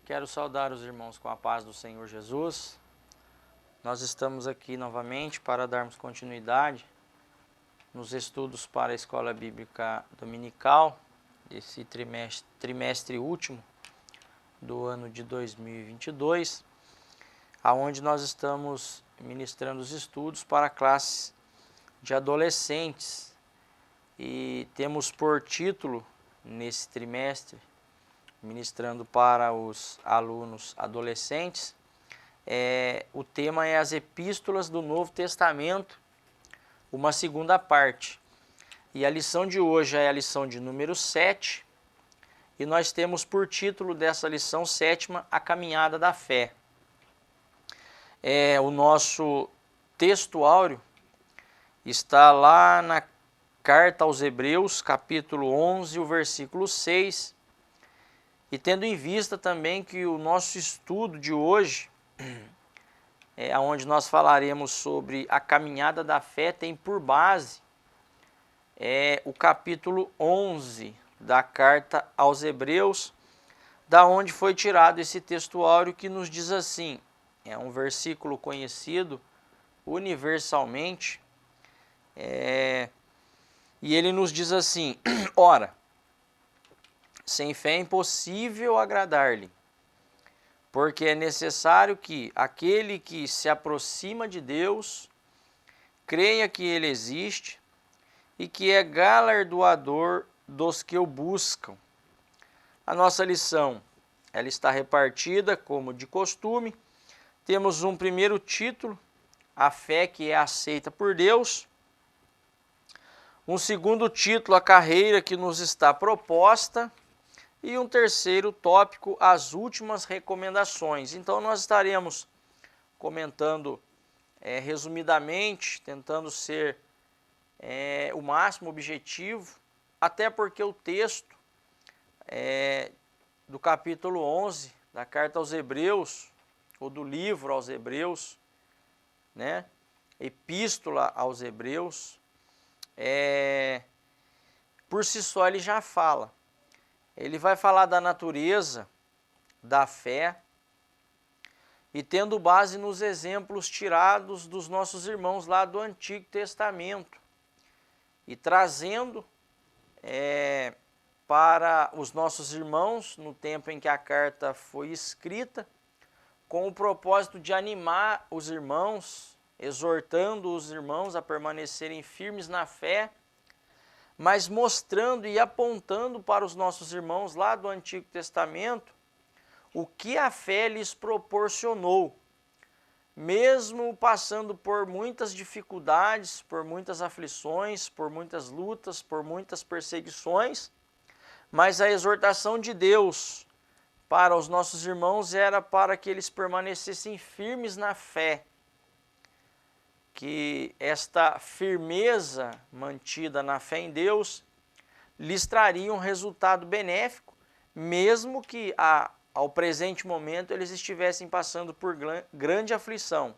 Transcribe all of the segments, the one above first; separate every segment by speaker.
Speaker 1: Quero saudar os irmãos com a paz do Senhor Jesus. Nós estamos aqui novamente para darmos continuidade nos estudos para a Escola Bíblica Dominical, esse trimestre último do ano de 2022, aonde nós estamos ministrando os estudos para classes de adolescentes e temos por título nesse trimestre, ministrando para os alunos adolescentes, o tema é as epístolas do Novo Testamento, uma segunda parte. E a lição de hoje é a lição de número 7, e nós temos por título dessa lição sétima, a caminhada da fé. O nosso texto áureo está lá na carta aos Hebreus, capítulo 11, o versículo 6, e tendo em vista também que o nosso estudo de hoje, onde nós falaremos sobre a caminhada da fé, tem por base o capítulo 11 da carta aos Hebreus, da onde foi tirado esse texto áureo que nos diz assim, é um versículo conhecido universalmente, e ele nos diz assim, ora, sem fé é impossível agradar-lhe, porque é necessário que aquele que se aproxima de Deus creia que Ele existe e que é galardoador dos que o buscam. A nossa lição, ela está repartida como de costume. Temos um primeiro título, a fé que é aceita por Deus. Um segundo título, a carreira que nos está proposta. E um terceiro tópico, as últimas recomendações. Então nós estaremos comentando resumidamente, tentando ser o máximo objetivo, até porque o texto do capítulo 11 da carta aos Hebreus, ou do livro aos Hebreus, epístola aos Hebreus, por si só ele já fala. Ele vai falar da natureza da fé e tendo base nos exemplos tirados dos nossos irmãos lá do Antigo Testamento e trazendo para os nossos irmãos no tempo em que a carta foi escrita, com o propósito de animar os irmãos, exortando os irmãos a permanecerem firmes na fé, mas mostrando e apontando para os nossos irmãos lá do Antigo Testamento o que a fé lhes proporcionou, mesmo passando por muitas dificuldades, por muitas aflições, por muitas lutas, por muitas perseguições, mas a exortação de Deus para os nossos irmãos era para que eles permanecessem firmes na fé, que esta firmeza mantida na fé em Deus lhes traria um resultado benéfico, mesmo que ao presente momento eles estivessem passando por grande aflição.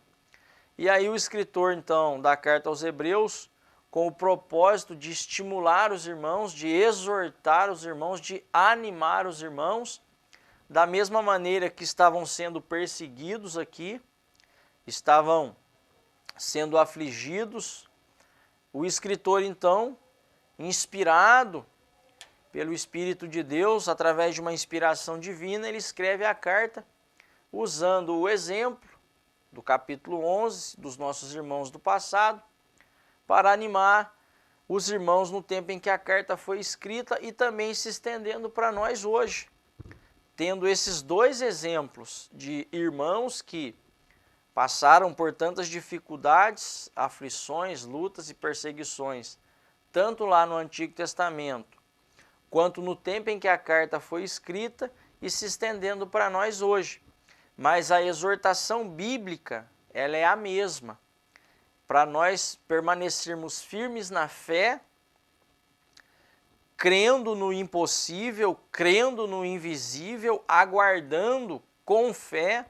Speaker 1: E aí o escritor, então, da carta aos Hebreus, com o propósito de estimular os irmãos, de exortar os irmãos, de animar os irmãos, da mesma maneira que estavam sendo perseguidos aqui, estavam sendo afligidos, o escritor, então, inspirado pelo Espírito de Deus, através de uma inspiração divina, ele escreve a carta usando o exemplo do capítulo 11 dos nossos irmãos do passado, para animar os irmãos no tempo em que a carta foi escrita e também se estendendo para nós hoje, tendo esses dois exemplos de irmãos que passaram por tantas dificuldades, aflições, lutas e perseguições, tanto lá no Antigo Testamento, quanto no tempo em que a carta foi escrita e se estendendo para nós hoje. Mas a exortação bíblica, ela é a mesma, para nós permanecermos firmes na fé, crendo no impossível, crendo no invisível, aguardando com fé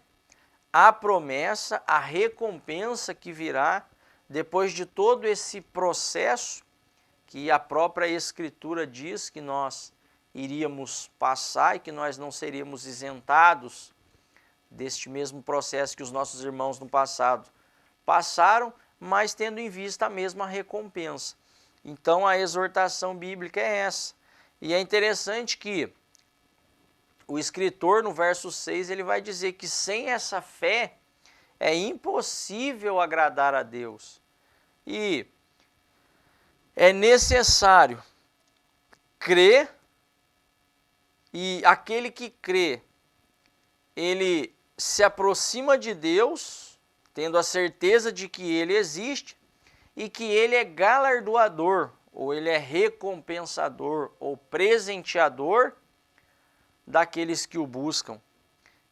Speaker 1: a promessa, a recompensa que virá depois de todo esse processo que a própria Escritura diz que nós iríamos passar e que nós não seríamos isentados deste mesmo processo que os nossos irmãos no passado passaram, mas tendo em vista a mesma recompensa. Então a exortação bíblica é essa. E é interessante que o escritor no verso 6 ele vai dizer que sem essa fé é impossível agradar a Deus. E é necessário crer, e aquele que crê, ele se aproxima de Deus, tendo a certeza de que ele existe e que ele é galardoador, ou ele é recompensador, ou presenteador daqueles que o buscam.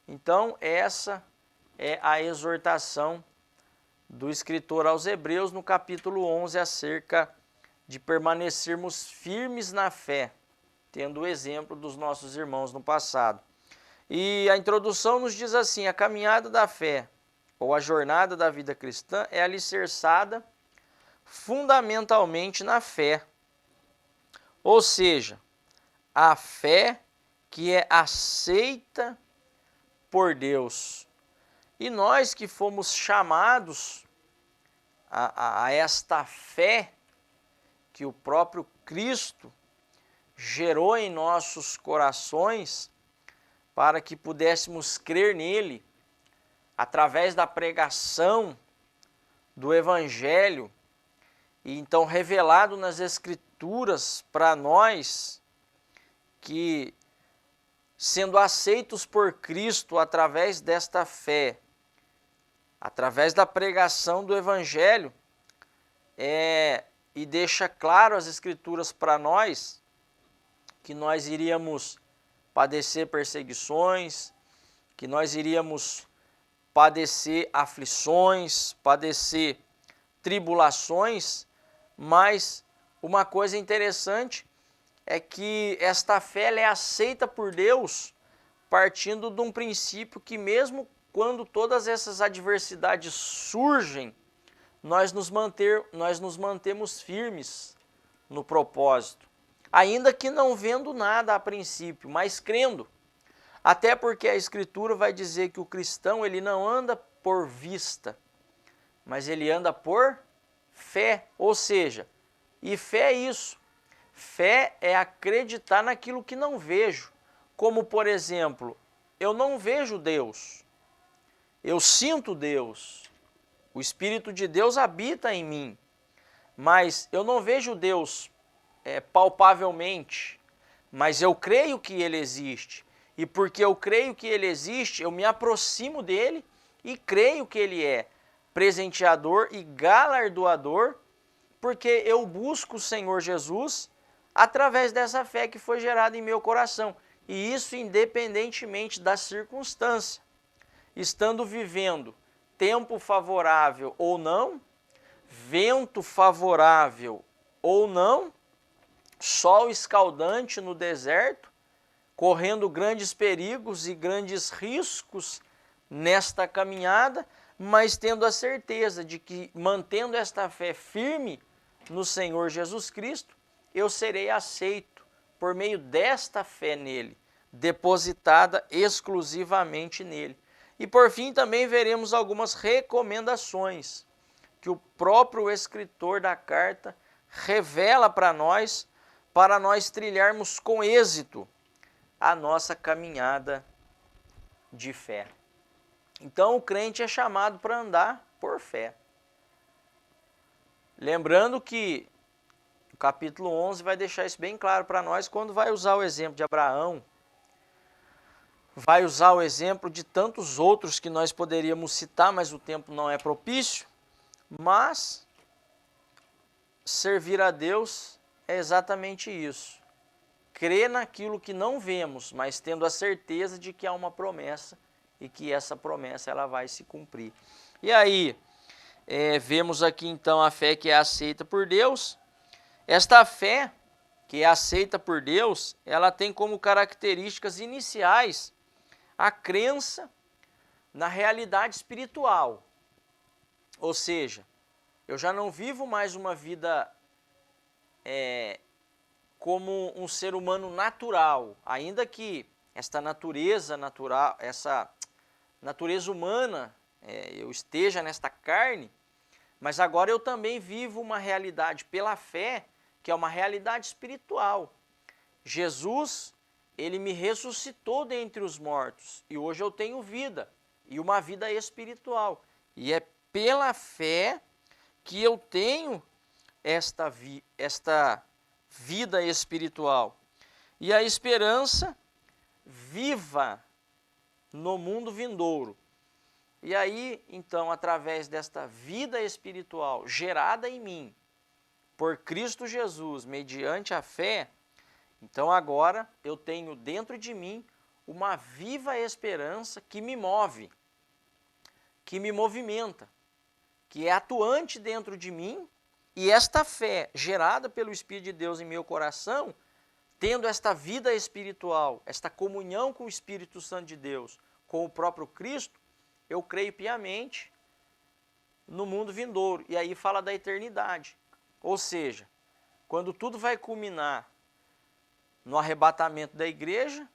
Speaker 1: Então, essa é a exortação do escritor aos Hebreus no capítulo 11 acerca de permanecermos firmes na fé, tendo o exemplo dos nossos irmãos no passado. E a introdução nos diz assim: a caminhada da fé, ou a jornada da vida cristã, é alicerçada fundamentalmente na fé. Ou seja, a fé que é aceita por Deus. E nós que fomos chamados a esta fé que o próprio Cristo gerou em nossos corações, para que pudéssemos crer nele, através da pregação do Evangelho, e então revelado nas Escrituras para nós, que sendo aceitos por Cristo através desta fé, através da pregação do Evangelho, e deixa claro as Escrituras para nós, que nós iríamos padecer perseguições, que nós iríamos padecer aflições, padecer tribulações, mas uma coisa interessante é que esta fé ela é aceita por Deus partindo de um princípio que mesmo quando todas essas adversidades surgem, nós nos mantemos firmes no propósito, ainda que não vendo nada a princípio, mas crendo. Até porque a Escritura vai dizer que o cristão ele não anda por vista, mas ele anda por fé. Ou seja, e fé é isso. Fé é acreditar naquilo que não vejo. Como, por exemplo, eu não vejo Deus, eu sinto Deus. O Espírito de Deus habita em mim, mas eu não vejo Deus palpavelmente, mas eu creio que Ele existe. E porque eu creio que Ele existe, eu me aproximo dEle e creio que Ele é presenteador e galardoador, porque eu busco o Senhor Jesus através dessa fé que foi gerada em meu coração. E isso independentemente da circunstância. Estando vivendo tempo favorável ou não, vento favorável ou não, sol escaldante no deserto, correndo grandes perigos e grandes riscos nesta caminhada, mas tendo a certeza de que, mantendo esta fé firme no Senhor Jesus Cristo, eu serei aceito por meio desta fé nele, depositada exclusivamente nele. E por fim também veremos algumas recomendações que o próprio escritor da carta revela para nós trilharmos com êxito a nossa caminhada de fé. Então o crente é chamado para andar por fé. Lembrando que o capítulo 11 vai deixar isso bem claro para nós quando vai usar o exemplo de Abraão, vai usar o exemplo de tantos outros que nós poderíamos citar, mas o tempo não é propício. Mas servir a Deus é exatamente isso. Crer naquilo que não vemos, mas tendo a certeza de que há uma promessa e que essa promessa ela vai se cumprir. E aí, vemos aqui então a fé que é aceita por Deus. Esta fé que é aceita por Deus, ela tem como características iniciais a crença na realidade espiritual. Ou seja, eu já não vivo mais uma vida como um ser humano natural, ainda que esta natureza natural, essa natureza humana, eu esteja nesta carne, mas agora eu também vivo uma realidade pela fé, que é uma realidade espiritual. Jesus, ele me ressuscitou dentre os mortos e hoje eu tenho vida, e uma vida espiritual. E é pela fé que eu tenho esta vida espiritual. E a esperança viva no mundo vindouro. E aí, então, através desta vida espiritual gerada em mim por Cristo Jesus, mediante a fé, então agora eu tenho dentro de mim uma viva esperança que me move, que me movimenta, que é atuante dentro de mim, e esta fé gerada pelo Espírito de Deus em meu coração, tendo esta vida espiritual, esta comunhão com o Espírito Santo de Deus, com o próprio Cristo, eu creio piamente no mundo vindouro. E aí fala da eternidade. Ou seja, quando tudo vai culminar no arrebatamento da igreja,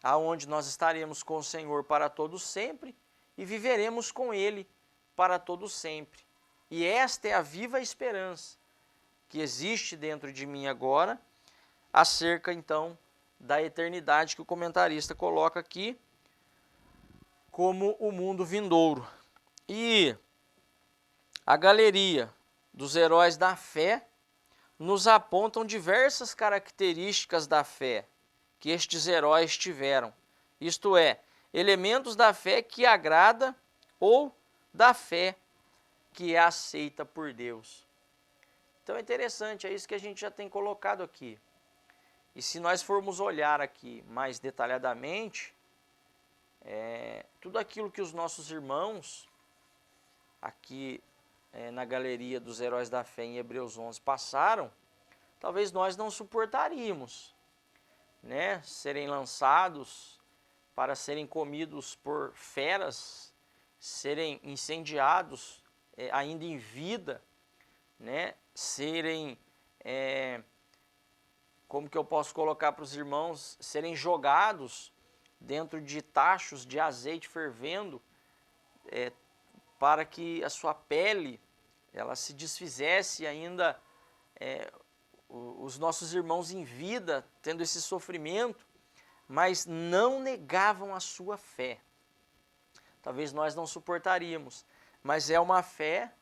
Speaker 1: aonde nós estaremos com o Senhor para todo sempre e viveremos com Ele para todo sempre. E esta é a viva esperança que existe dentro de mim agora, acerca então da eternidade que o comentarista coloca aqui como o mundo vindouro. E a galeria dos heróis da fé nos apontam diversas características da fé que estes heróis tiveram. Isto é, elementos da fé que agrada ou da fé que é aceita por Deus. Então é interessante, é isso que a gente já tem colocado aqui. E se nós formos olhar aqui mais detalhadamente, tudo aquilo que os nossos irmãos aqui na galeria dos heróis da fé em Hebreus 11 passaram, talvez nós não suportaríamos, né, serem lançados para serem comidos por feras, serem incendiados ainda em vida, né, serem, como que eu posso colocar para os irmãos, serem jogados dentro de tachos de azeite fervendo, para que a sua pele ela se desfizesse ainda, os nossos irmãos em vida, tendo esse sofrimento, mas não negavam a sua fé. Talvez nós não suportaríamos, mas é uma fé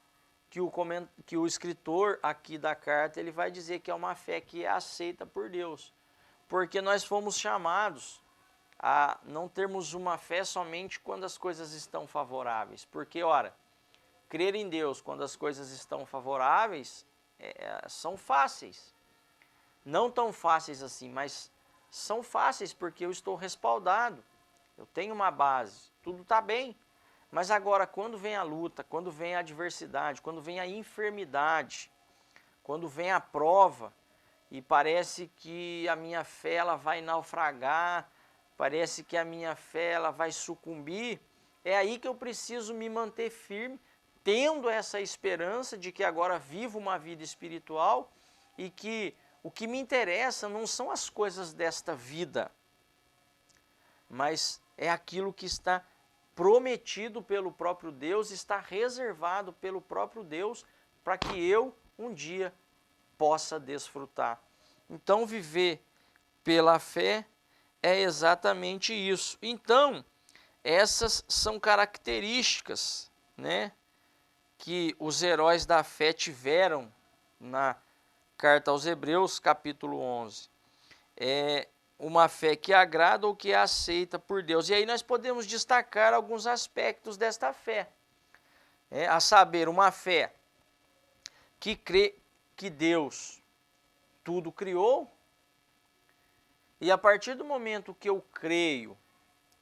Speaker 1: que o escritor aqui da carta ele vai dizer que é uma fé que é aceita por Deus, porque nós fomos chamados a não termos uma fé somente quando as coisas estão favoráveis, porque, ora, crer em Deus quando as coisas estão favoráveis são fáceis, não tão fáceis assim, mas são fáceis porque eu estou respaldado, eu tenho uma base, tudo está bem. Mas agora, quando vem a luta, quando vem a adversidade, quando vem a enfermidade, quando vem a prova, e parece que a minha fé ela vai naufragar, parece que a minha fé ela vai sucumbir, é aí que eu preciso me manter firme, tendo essa esperança de que agora vivo uma vida espiritual e que o que me interessa não são as coisas desta vida, mas é aquilo que está prometido pelo próprio Deus, está reservado pelo próprio Deus para que eu um dia possa desfrutar. Então, viver pela fé é exatamente isso. Então, essas são características, né, que os heróis da fé tiveram na carta aos Hebreus, capítulo 11. Uma fé que agrada ou que é aceita por Deus. E aí nós podemos destacar alguns aspectos desta fé. A saber, uma fé que crê que Deus tudo criou, e a partir do momento que eu creio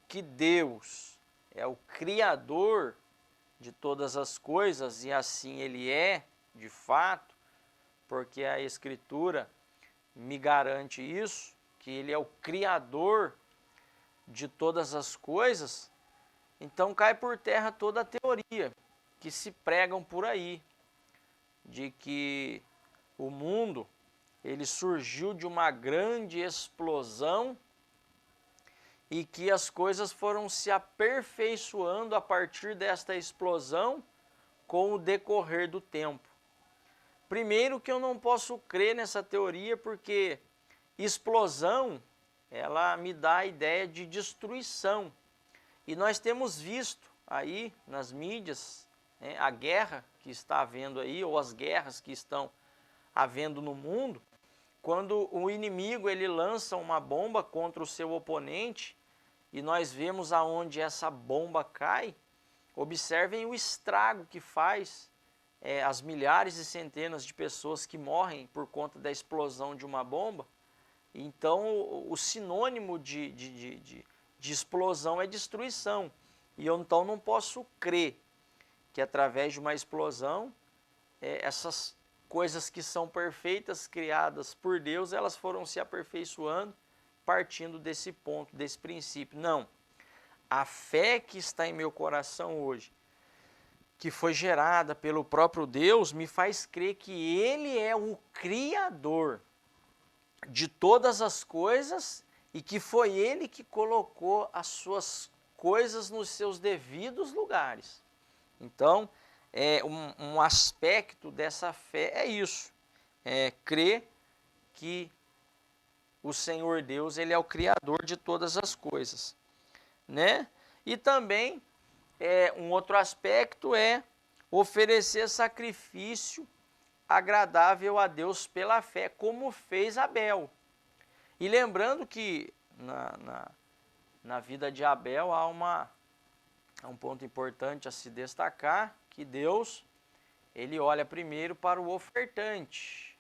Speaker 1: que Deus é o Criador de todas as coisas, e assim Ele é, de fato, porque a Escritura me garante isso, que Ele é o Criador de todas as coisas, então cai por terra toda a teoria que se pregam por aí, de que o mundo ele surgiu de uma grande explosão e que as coisas foram se aperfeiçoando a partir desta explosão com o decorrer do tempo. Primeiro que eu não posso crer nessa teoria porque explosão, ela me dá a ideia de destruição. E nós temos visto aí nas mídias, né, a guerra que está havendo aí, ou as guerras que estão havendo no mundo, quando o inimigo ele lança uma bomba contra o seu oponente e nós vemos aonde essa bomba cai, observem o estrago que faz as milhares e centenas de pessoas que morrem por conta da explosão de uma bomba. Então, o sinônimo de explosão é destruição. E eu então não posso crer que através de uma explosão, essas coisas que são perfeitas, criadas por Deus, elas foram se aperfeiçoando partindo desse ponto, desse princípio. Não. A fé que está em meu coração hoje, que foi gerada pelo próprio Deus, me faz crer que Ele é o Criador de todas as coisas e que foi Ele que colocou as suas coisas nos seus devidos lugares. Então, um aspecto dessa fé é isso, crer que o Senhor Deus, Ele é o Criador de todas as coisas, né? E também, um outro aspecto é oferecer sacrifício agradável a Deus pela fé, como fez Abel. E lembrando que na vida de Abel há um ponto importante a se destacar, que Deus, ele olha primeiro para o ofertante,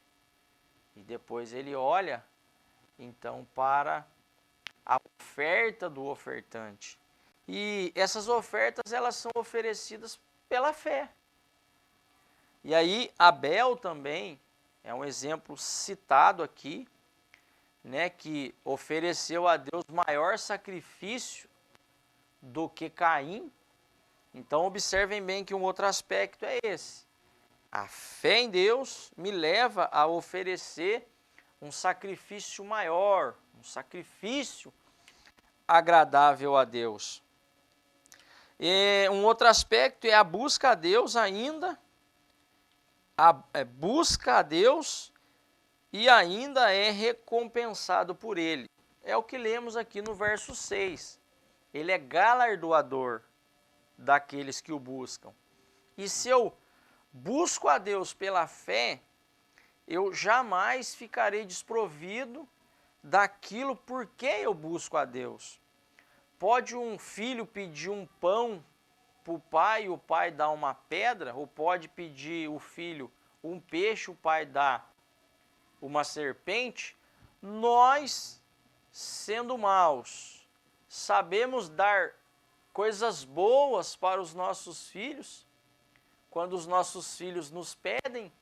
Speaker 1: e depois ele olha, então, para a oferta do ofertante. E essas ofertas, elas são oferecidas pela fé. E aí, Abel também é um exemplo citado aqui, né, que ofereceu a Deus maior sacrifício do que Caim. Então, observem bem que um outro aspecto é esse. A fé em Deus me leva a oferecer um sacrifício maior, um sacrifício agradável a Deus. E um outro aspecto é a busca a Deus ainda, busca a Deus e ainda é recompensado por Ele. É o que lemos aqui no verso 6. Ele é galardoador daqueles que o buscam. E se eu busco a Deus pela fé, eu jamais ficarei desprovido daquilo por que eu busco a Deus. Pode um filho pedir um pão para o pai e o pai dá uma pedra, ou pode pedir o filho um peixe, o pai dá uma serpente. Nós, sendo maus, sabemos dar coisas boas para os nossos filhos, quando os nossos filhos nos pedem,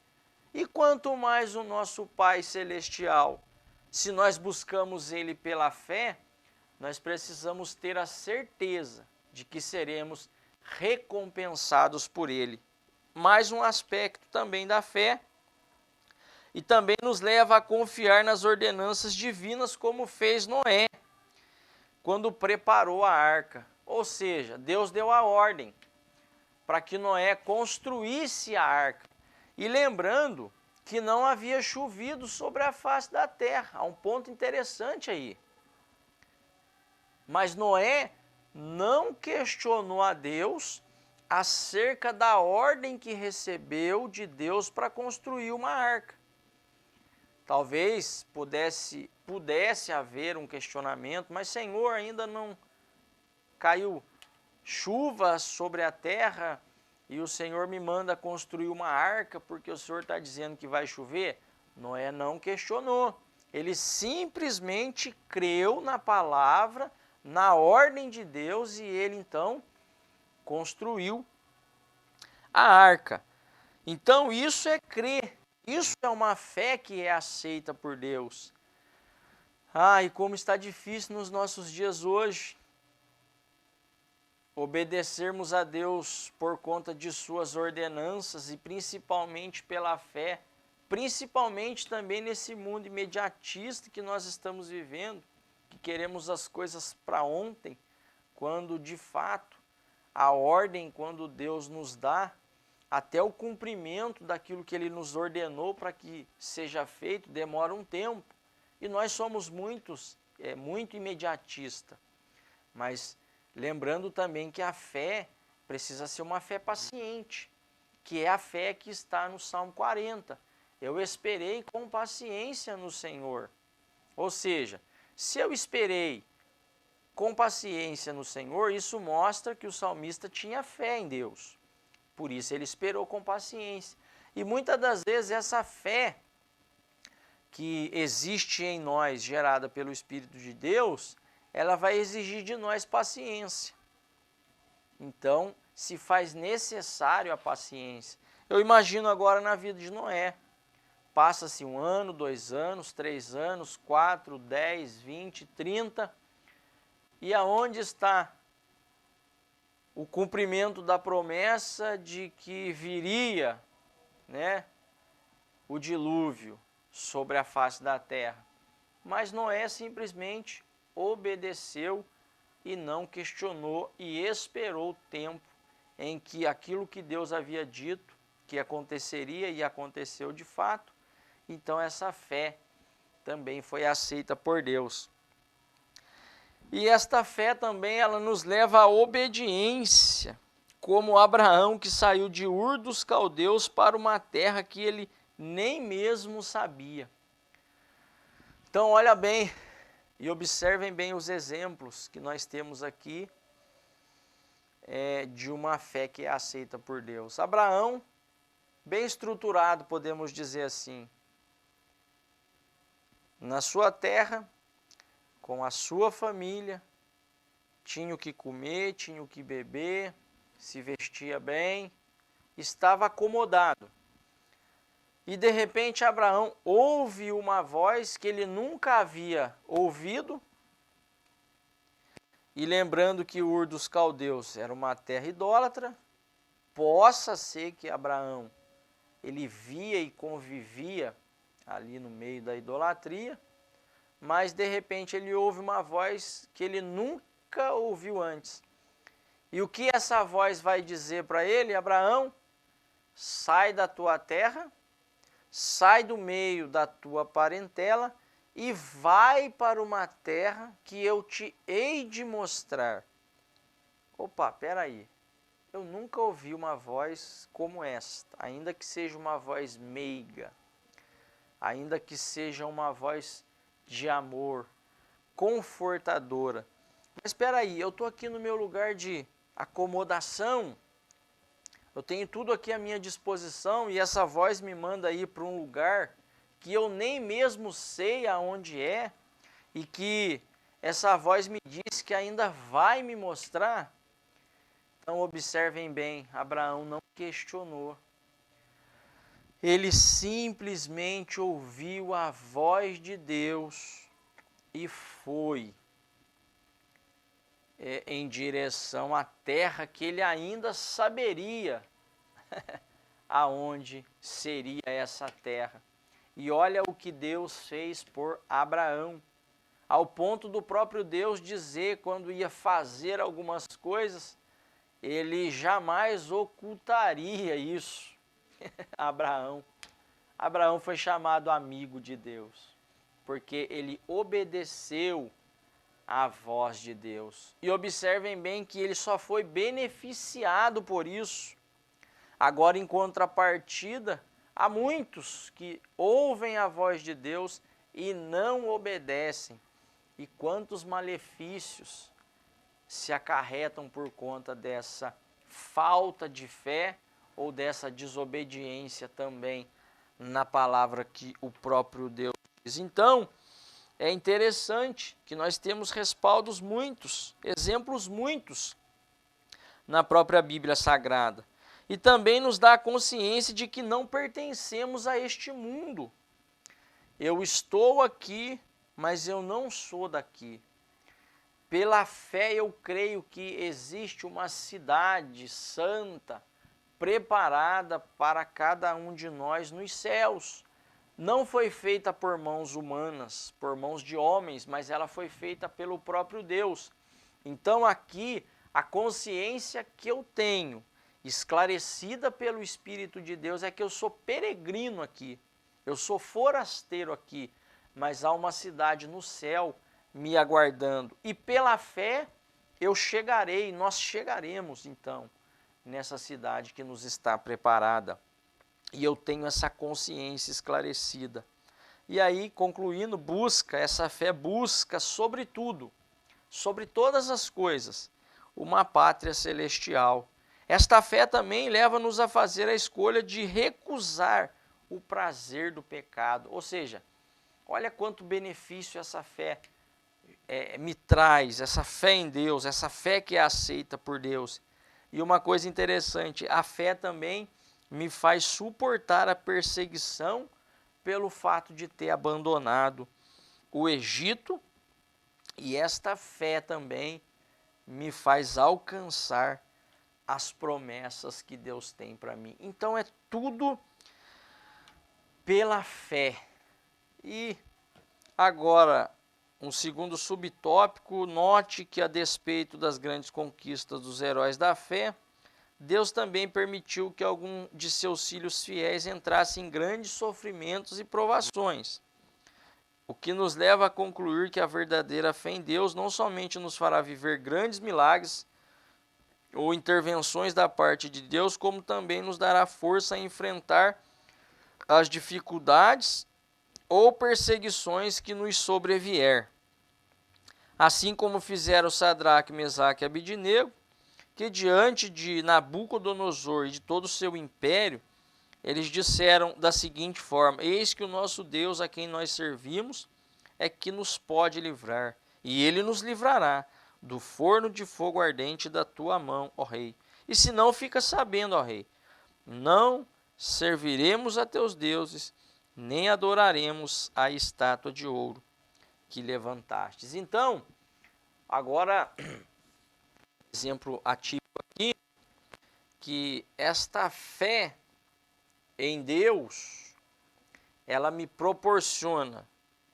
Speaker 1: e quanto mais o nosso Pai Celestial, se nós buscamos Ele pela fé, nós precisamos ter a certeza de que seremos recompensados por Ele. Mais um aspecto também da fé, e também nos leva a confiar nas ordenanças divinas, como fez Noé, quando preparou a arca. Ou seja, Deus deu a ordem para que Noé construísse a arca. E lembrando que não havia chovido sobre a face da terra. Há um ponto interessante aí. Mas Noé não questionou a Deus acerca da ordem que recebeu de Deus para construir uma arca. Talvez pudesse haver um questionamento, mas Senhor, ainda não caiu chuva sobre a terra e o Senhor me manda construir uma arca porque o Senhor está dizendo que vai chover? Noé não questionou. Ele simplesmente creu na palavra, na ordem de Deus, e ele então construiu a arca. Então isso é crer, isso é uma fé que é aceita por Deus. E como está difícil nos nossos dias hoje obedecermos a Deus por conta de suas ordenanças e principalmente pela fé, principalmente também nesse mundo imediatista que nós estamos vivendo, que queremos as coisas para ontem, quando de fato a ordem, quando Deus nos dá, até o cumprimento daquilo que Ele nos ordenou para que seja feito, demora um tempo. E nós somos muito imediatista. Mas lembrando também que a fé precisa ser uma fé paciente, que é a fé que está no Salmo 40. Eu esperei com paciência no Senhor. Ou seja, se eu esperei com paciência no Senhor, isso mostra que o salmista tinha fé em Deus. Por isso ele esperou com paciência. E muitas das vezes essa fé que existe em nós, gerada pelo Espírito de Deus, ela vai exigir de nós paciência. Então, se faz necessário a paciência. Eu imagino agora na vida de Noé. Passa-se 1 ano, 2 anos, 3 anos, 4, 10, 20, 30. E aonde está o cumprimento da promessa de que viria, né, o dilúvio sobre a face da terra? Mas Noé simplesmente obedeceu e não questionou e esperou o tempo em que aquilo que Deus havia dito que aconteceria e aconteceu de fato. Então essa fé também foi aceita por Deus. E esta fé também ela nos leva à obediência, como Abraão, que saiu de Ur dos Caldeus para uma terra que ele nem mesmo sabia. Então olha bem e observem bem os exemplos que nós temos aqui de uma fé que é aceita por Deus. Abraão, bem estruturado, podemos dizer assim, na sua terra, com a sua família, tinha o que comer, tinha o que beber, se vestia bem, estava acomodado. E de repente Abraão ouve uma voz que ele nunca havia ouvido. E lembrando que Ur dos Caldeus era uma terra idólatra, possa ser que Abraão ele via e convivia ali no meio da idolatria, mas de repente ele ouve uma voz que ele nunca ouviu antes. E o que essa voz vai dizer para ele? Abraão, sai da tua terra, sai do meio da tua parentela e vai para uma terra que eu te hei de mostrar. Opa, peraí, eu nunca ouvi uma voz como esta, ainda que seja uma voz meiga, ainda que seja uma voz de amor, confortadora. Mas espera aí, eu estou aqui no meu lugar de acomodação, eu tenho tudo aqui à minha disposição e essa voz me manda ir para um lugar que eu nem mesmo sei aonde é e que essa voz me diz que ainda vai me mostrar. Então observem bem, Abraão não questionou. Ele simplesmente ouviu a voz de Deus e foi em direção à terra que ele ainda saberia aonde seria essa terra. E olha o que Deus fez por Abraão, ao ponto do próprio Deus dizer, quando ia fazer algumas coisas, ele jamais ocultaria isso. Abraão foi chamado amigo de Deus, porque ele obedeceu à voz de Deus. E observem bem que ele só foi beneficiado por isso. Agora, em contrapartida, há muitos que ouvem a voz de Deus e não obedecem. E quantos malefícios se acarretam por conta dessa falta de fé ou dessa desobediência também na palavra que o próprio Deus diz. Então, é interessante que nós temos respaldos muitos, exemplos muitos na própria Bíblia Sagrada. E também nos dá a consciência de que não pertencemos a este mundo. Eu estou aqui, mas eu não sou daqui. Pela fé eu creio que existe uma cidade santa, preparada para cada um de nós nos céus, não foi feita por mãos humanas, por mãos de homens, mas ela foi feita pelo próprio Deus. Então aqui, a consciência que eu tenho, esclarecida pelo Espírito de Deus, é que eu sou peregrino aqui, eu sou forasteiro aqui, mas há uma cidade no céu me aguardando. E pela fé eu chegarei, nós chegaremos então nessa cidade que nos está preparada. E eu tenho essa consciência esclarecida. E aí, concluindo, essa fé busca sobre tudo, sobre todas as coisas, uma pátria celestial. Esta fé também leva-nos a fazer a escolha de recusar o prazer do pecado. Ou seja, olha quanto benefício essa fé me traz, essa fé em Deus, essa fé que é aceita por Deus. E uma coisa interessante, a fé também me faz suportar a perseguição pelo fato de ter abandonado o Egito, e esta fé também me faz alcançar as promessas que Deus tem para mim. Então é tudo pela fé. E agora, um segundo subtópico, note que a despeito das grandes conquistas dos heróis da fé, Deus também permitiu que algum de seus filhos fiéis entrassem em grandes sofrimentos e provações, o que nos leva a concluir que a verdadeira fé em Deus não somente nos fará viver grandes milagres ou intervenções da parte de Deus, como também nos dará força a enfrentar as dificuldades ou perseguições que nos sobrevier. Assim como fizeram Sadraque, Mesaque e Abidnego, que diante de Nabucodonosor e de todo o seu império, eles disseram da seguinte forma: eis que o nosso Deus, a quem nós servimos, é que nos pode livrar, e ele nos livrará do forno de fogo ardente da tua mão, ó rei. E se não, fica sabendo, ó rei, não serviremos a teus deuses, nem adoraremos a estátua de ouro que levantastes. Então, agora, exemplo atípico aqui, que esta fé em Deus, ela me proporciona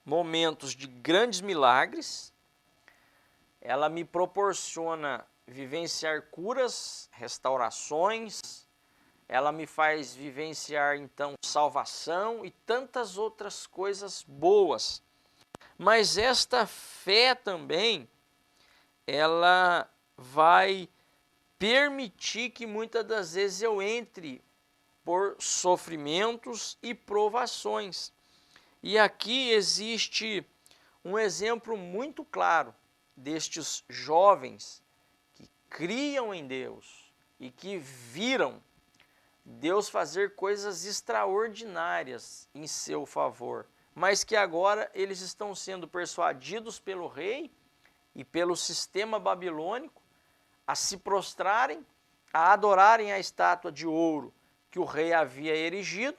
Speaker 1: momentos de grandes milagres, ela me proporciona vivenciar curas, restaurações, ela me faz vivenciar então salvação e tantas outras coisas boas. Mas esta fé também, ela vai permitir que muitas das vezes eu entre por sofrimentos e provações. E aqui existe um exemplo muito claro destes jovens que criam em Deus e que viram Deus fazer coisas extraordinárias em seu favor, mas que agora eles estão sendo persuadidos pelo rei e pelo sistema babilônico a se prostrarem, a adorarem a estátua de ouro que o rei havia erigido,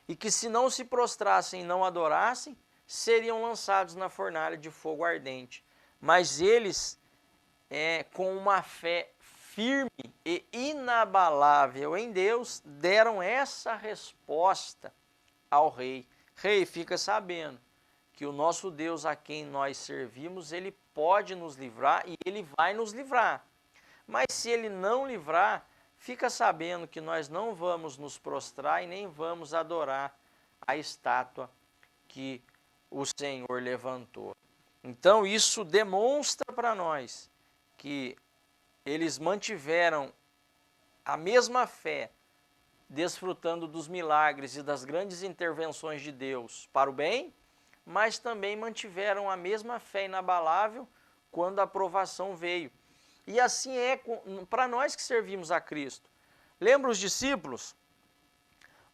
Speaker 1: e que se não se prostrassem e não adorassem, seriam lançados na fornalha de fogo ardente. Mas eles, com uma fé firme e inabalável em Deus, deram essa resposta ao rei. Rei, fica sabendo que o nosso Deus a quem nós servimos, ele pode nos livrar e ele vai nos livrar. Mas se ele não livrar, fica sabendo que nós não vamos nos prostrar e nem vamos adorar a estátua que o Senhor levantou. Então isso demonstra para nós que eles mantiveram a mesma fé, desfrutando dos milagres e das grandes intervenções de Deus para o bem, mas também mantiveram a mesma fé inabalável quando a provação veio. E assim é para nós que servimos a Cristo. Lembra os discípulos?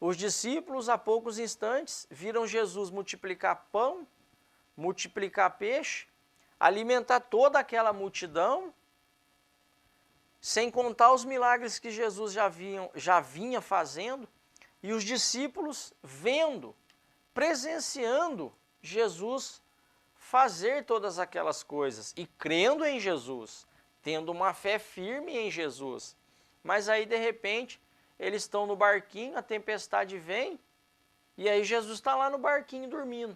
Speaker 1: Os discípulos, há poucos instantes, viram Jesus multiplicar pão, multiplicar peixe, alimentar toda aquela multidão, sem contar os milagres que Jesus já vinha fazendo, e os discípulos vendo, presenciando Jesus fazer todas aquelas coisas e crendo em Jesus, tendo uma fé firme em Jesus. Mas aí, de repente, eles estão no barquinho, a tempestade vem, E aí Jesus está lá no barquinho dormindo.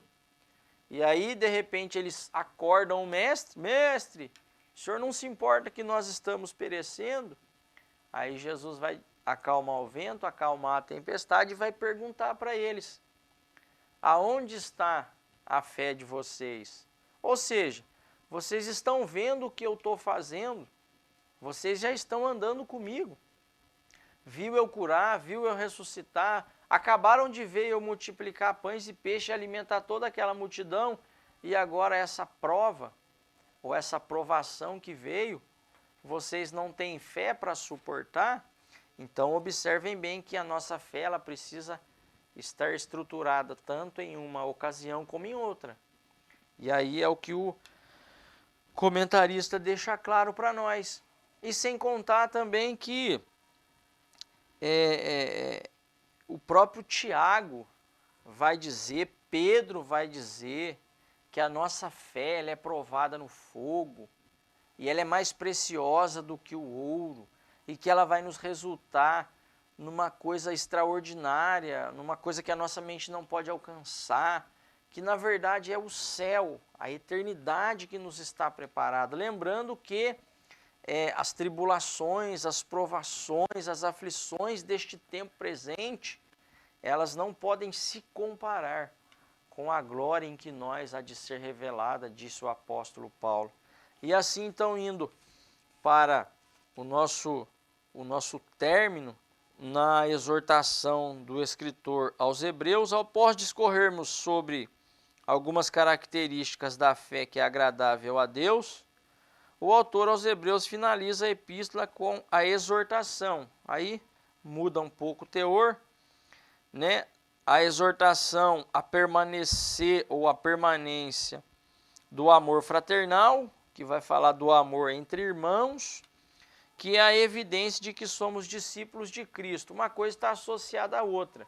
Speaker 1: E aí, de repente, eles acordam o mestre. Mestre, o senhor não se importa que nós estamos perecendo? Aí Jesus vai acalmar o vento, acalmar a tempestade e vai perguntar para eles: aonde está a fé de vocês? Ou seja, vocês estão vendo o que eu estou fazendo, vocês já estão andando comigo. Viu eu curar, viu eu ressuscitar, acabaram de ver eu multiplicar pães e peixes e alimentar toda aquela multidão, e agora essa prova, ou essa provação que veio, vocês não têm fé para suportar? Então observem bem que a nossa fé ela precisa estar estruturada tanto em uma ocasião como em outra. E aí é o que o comentarista deixa claro para nós. E sem contar também que o próprio Tiago vai dizer, Pedro vai dizer, que a nossa fé ela é provada no fogo, e ela é mais preciosa do que o ouro, e que ela vai nos resultar numa coisa extraordinária, numa coisa que a nossa mente não pode alcançar, que na verdade é o céu, a eternidade que nos está preparada. Lembrando que as tribulações, as provações, as aflições deste tempo presente, elas não podem se comparar com a glória em que nós há de ser revelada, disse o apóstolo Paulo. E assim, então, indo para o nosso término, na exortação do escritor aos Hebreus, após discorrermos sobre algumas características da fé que é agradável a Deus, o autor aos Hebreus finaliza a epístola com a exortação. Aí muda um pouco o teor, né? A exortação a permanecer ou a permanência do amor fraternal, que vai falar do amor entre irmãos, que é a evidência de que somos discípulos de Cristo. Uma coisa está associada à outra,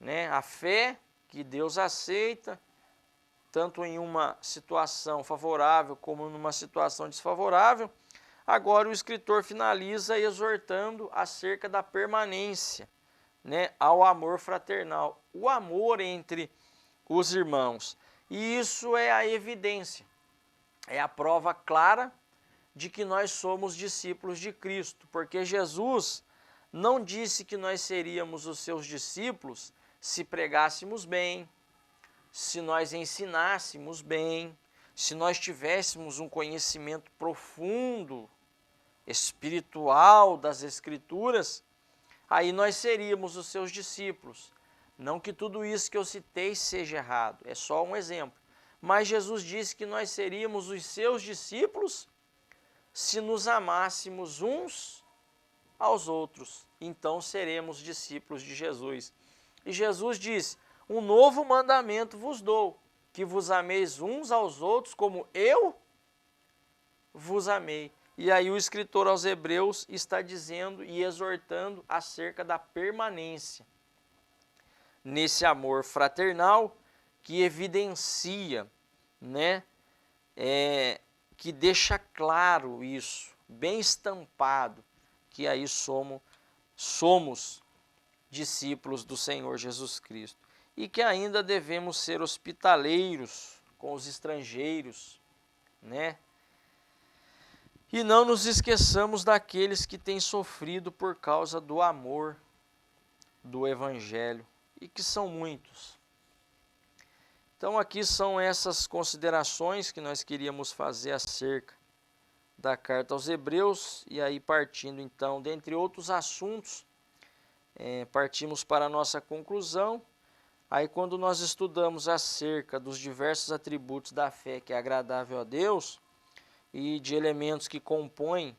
Speaker 1: né? A fé que Deus aceita, tanto em uma situação favorável como numa situação desfavorável. Agora o escritor finaliza exortando acerca da permanência, né, ao amor fraternal, o amor entre os irmãos. E isso é a evidência, é a prova clara de que nós somos discípulos de Cristo, porque Jesus não disse que nós seríamos os seus discípulos se pregássemos bem, se nós ensinássemos bem, se nós tivéssemos um conhecimento profundo, espiritual das Escrituras, aí nós seríamos os seus discípulos. Não que tudo isso que eu citei seja errado, é só um exemplo. Mas Jesus disse que nós seríamos os seus discípulos se nos amássemos uns aos outros. Então seremos discípulos de Jesus. E Jesus disse: um novo mandamento vos dou, que vos ameis uns aos outros como eu vos amei. E aí o escritor aos Hebreus está dizendo e exortando acerca da permanência nesse amor fraternal que evidencia, né, que deixa claro isso, bem estampado, que aí somos discípulos do Senhor Jesus Cristo. E que ainda devemos ser hospitaleiros com os estrangeiros, né? E não nos esqueçamos daqueles que têm sofrido por causa do amor do Evangelho, e que são muitos. Então aqui são essas considerações que nós queríamos fazer acerca da carta aos Hebreus, e aí partindo então, dentre outros assuntos, partimos para a nossa conclusão. Aí quando nós estudamos acerca dos diversos atributos da fé que é agradável a Deus, e de elementos que compõem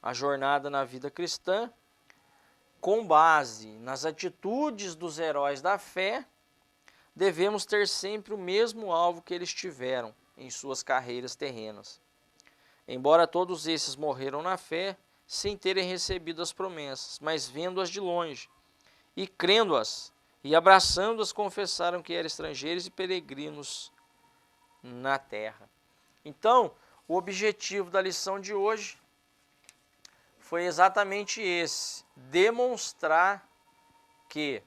Speaker 1: a jornada na vida cristã, com base nas atitudes dos heróis da fé, devemos ter sempre o mesmo alvo que eles tiveram em suas carreiras terrenas. Embora todos esses morreram na fé, sem terem recebido as promessas, mas vendo-as de longe, e crendo-as, e abraçando-as, confessaram que eram estrangeiros e peregrinos na terra. Então, o objetivo da lição de hoje foi exatamente esse: demonstrar que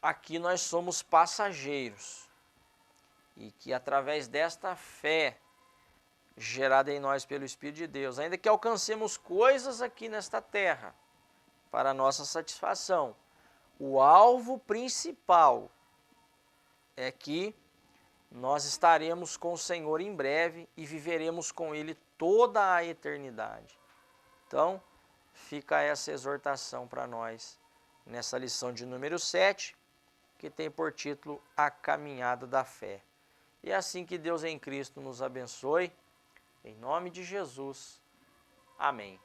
Speaker 1: aqui nós somos passageiros e que através desta fé gerada em nós pelo Espírito de Deus, ainda que alcancemos coisas aqui nesta terra para a nossa satisfação, o alvo principal é que nós estaremos com o Senhor em breve e viveremos com Ele toda a eternidade. Então, fica essa exortação para nós nessa lição de número 7, que tem por título A Caminhada da Fé. E é assim que Deus em Cristo nos abençoe. Em nome de Jesus. Amém.